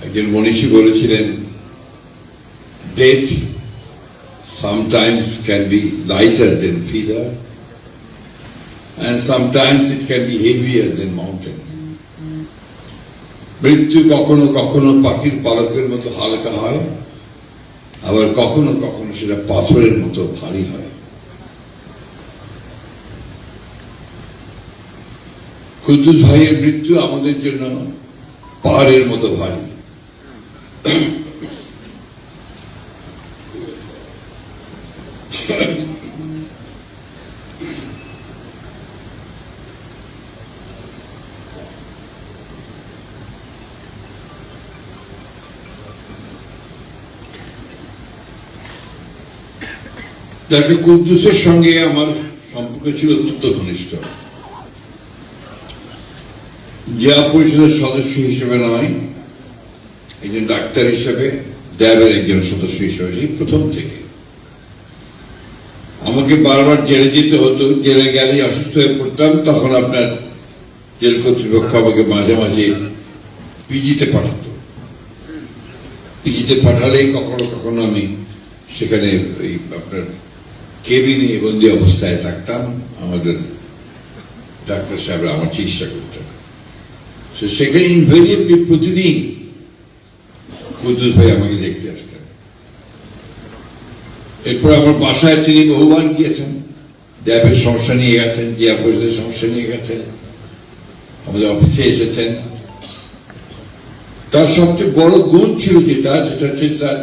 একজন মনীষী বলেছিলেন, death sometimes can be lighter than feather and sometimes it can be heavier than mountain. মৃত্যু কখনো কখনো পাখির পালকের মতো হালকা হয়, আবার কখনো কখনো সেটা পাথরের মতো ভারী হয়। কুদ্দুস ভাইয়ের মৃত্যু আমাদের জন্য পাহাড়ের মতো ভারী। ডক্টর কুদ্দুসের সঙ্গে আমার সম্পর্ক ছিল অত্যন্ত ঘনিষ্ঠ। জিয়া পরিষদের সদস্য হিসেবে নয়, একজন ডাক্তার হিসেবে, ড্যাবের একজন সদস্য হিসেবে সেই প্রথম থেকে। আমাকে বারবার জেলে যেতে হতো, জেলে গেলে অসুস্থ হয়ে পড়তাম, তখন আপনার জেল কর্তৃপক্ষ আমাকে মাঝে মাঝে পিজিতে পাঠাতো। পিজিতে পাঠালে কখনো কখনো আমি সেখানে ওই আপনার কেবিনে বন্দি অবস্থায় থাকতাম, আমাদের ডাক্তার সাহেবরা আমার চিকিৎসা করতেন। সেখানে ইনভেরিয়েবলি প্রতিদিন কুদ্দুস ভাই আমাকে দেখতে আসতেন। এরপর আমার বাসায় তিনি বহুবার গিয়েছেন, ড্যাবের সমস্যা নিয়ে গেছেন, জিয়া পরিষদের সমস্যা নিয়ে গেছেন, আমাদের অফিসে এসেছেন। তার সবচেয়ে বড় গুণ ছিল যেটা, সেটা হচ্ছে তার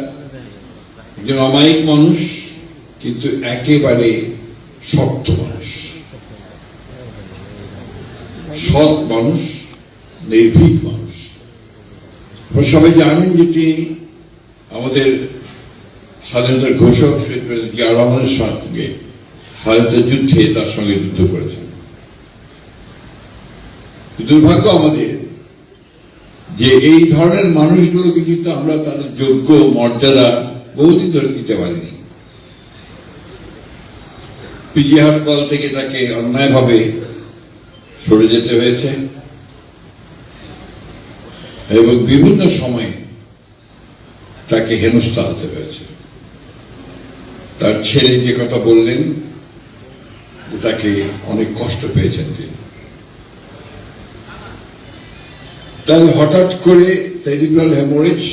একজন অমায়িক মানুষ, কিন্তু একেবারে শক্ত মানুষ, সৎ মানুষ, নির্ভীক মানুষ। সবাই জানেন যে তিনি আমাদের স্বাধীনতার ঘোষক শহীদ প্রেসিডেন্ট জিয়া রহমানের সঙ্গে স্বাধীনতা যুদ্ধে তার সঙ্গে যুদ্ধ করেছেন। দুর্ভাগ্য আমাদের যে এই ধরনের মানুষগুলোকে কিন্তু আমরা তাদের যোগ্য মর্যাদা বহুদিন ধরে দিতে পারিনি। পিজি হাসপাতাল থেকে তাকে অন্যায়ভাবে সরে যেতে হয়েছে এবং বিভিন্ন সময়ে তাকে হেনস্থা হতে হয়েছে। তার ছেলে যে কথা বললেন, তাকে অনেক কষ্ট পেয়েছেন তিনি। তার হঠাৎ করে সেরিব্রাল হেমোরেজ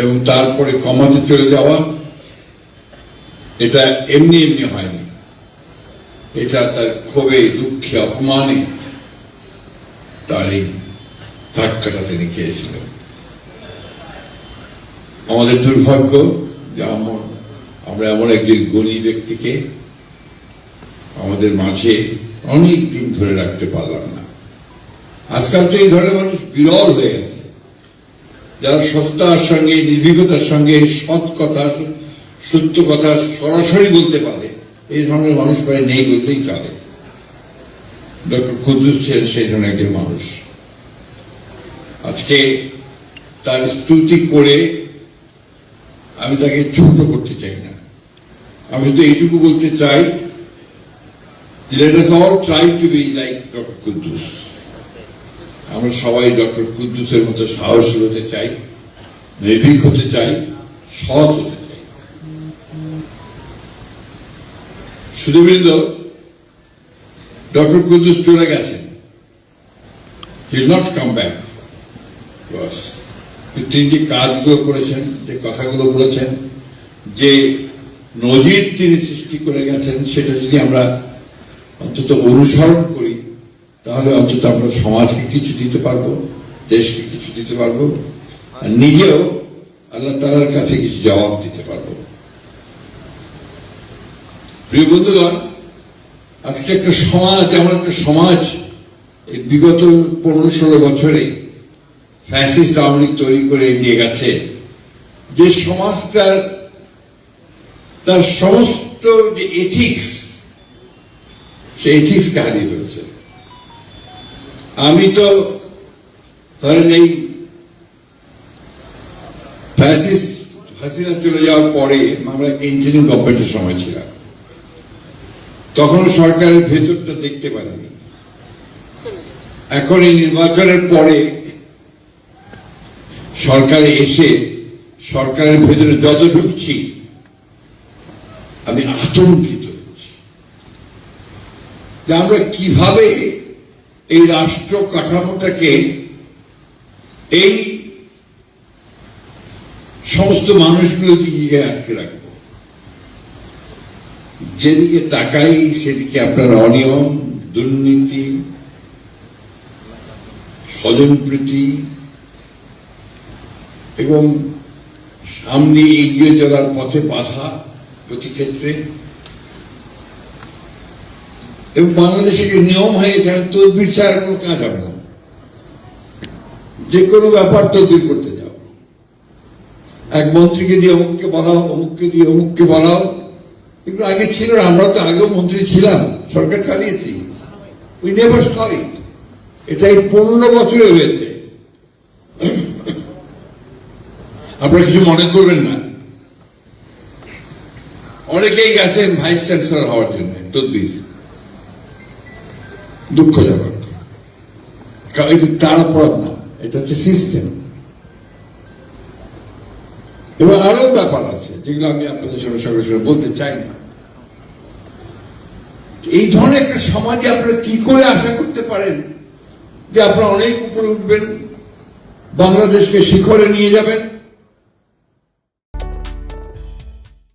এবং তারপরে কমাতে চলে যাওয়া, এটা এমনি এমনি হয়নি। এটা তার ক্ষোভে, দুঃখে, অপমানে তার এই ধাক্কাটা তিনি খেয়েছিলেন। আমাদের দুর্ভাগ্য যে আমরা এমন একজন গণী ব্যক্তিকে আমাদের মাঝে অনেক দিন ধরে রাখতে পারলাম না। আজকাল তো এই ধরনের মানুষ বিরল হয়ে গেছে, যারা সত্তার সঙ্গে, নির্ভীকতার সঙ্গে সৎ কথা, সত্য কথা সরাসরি বলতে পারে। এই ধরনের মানুষ প্রায় নেই বলতেই চলে। ডক্টর কুদ্দুস ছিলেন সেই ধরনের একজন মানুষ। আজকে তার স্তুতি করে আমি তাকে ছোট করতে চাই না, আমি শুধু এইটুকু বলতে চাই, let us all try to be like doctor Kuddus. আমরা সবাই ডক্টর কুদ্দুসের মতো সাহসী হতে চাই, নির্ভীক হতে চাই, সৎ হতে চাই। সুধীবৃন্দ, ডক্টর কুদ্দুস চলে গেছেন, he will not come back to us। তিনি যে কাজগুলো করেছেন, যে কথাগুলো বলেছেন, যে নজির তিনি সৃষ্টি করে গেছেন, সেটা যদি আমরা অন্তত অনুসরণ করি, তাহলে অন্তত আমরা সমাজকে কিছু দিতে পারবো, দেশকে কিছু দিতে পারবো, আর নিজেও আল্লাহ তাআলার কাছে কিছু জবাব দিতে পারবো। প্রিয় বন্ধুগণ, আজকে একটা সমাজ, এমন একটা সমাজ এই বিগত 15-16 বছরে ফ্যাসিস্ট আওয়ামী লীগ তৈরি করে দিয়ে গেছে, যে সমাজটার তার সমস্ত যে এথিক্স, সেই এথিক্সকে হারিয়ে ফেলেছে। আমি তো ধরেন এই ফ্যাসিস্ট হাসিনা চলে যাওয়ার পরে আমরা কন্টিনিউ গভর্নমেন্টের সময় ছিলাম, তখন সরকারের ভেতরটা দেখতে পারিনি। এখন এই নির্বাচনের পরে সরকারে এসে সরকারের ভেতরে যত ঢুকছি আমি আতঙ্কিত হচ্ছি যে আমরা কিভাবে এই রাষ্ট্র কাঠামোটাকে এই সমস্ত মানুষগুলো দিকে আটকে রাখবো। যেদিকে তাকাই সেদিকে আপনার অনিয়ম, দুর্নীতি, স্বজনপ্রীতি এবং সামনে এগিয়ে চলার পথে বাধা প্রতি ক্ষেত্রে। এবং বাংলাদেশে নিয়ম হয়ে গেছে তদবির ছাড়া কোনো কাজ হবে না, যে কোনো ব্যাপার তদবির করতে যাও, এক মন্ত্রীকে দিয়ে অমুককে বলাও, অমুককে দিয়ে অমুককে বলাও। এগুলো আগে ছিল না, আমরা তো আগেও মন্ত্রী ছিলাম, সরকার চালিয়েছি। উই নেভার স ইট। এটা এই 15 বছরে হয়েছে। আপনারা কিছু মনে করবেন না, অনেকেই গেছেন ভাইস চ্যান্সেলর হওয়ার জন্য তদবির, দুঃখজনক। কারণ এটা তার অপরাধ না, এটা হচ্ছে সিস্টেম। এবং আরো ব্যাপার আছে যেগুলো আমি আপনাদের সঙ্গে সঙ্গে সঙ্গে বলতে চাই না। এই ধরনের একটা সমাজে আপনারা কি করে আশা করতে পারেন যে আপনারা অনেক উপরে উঠবেন, বাংলাদেশকে শিখরে নিয়ে যাবেন?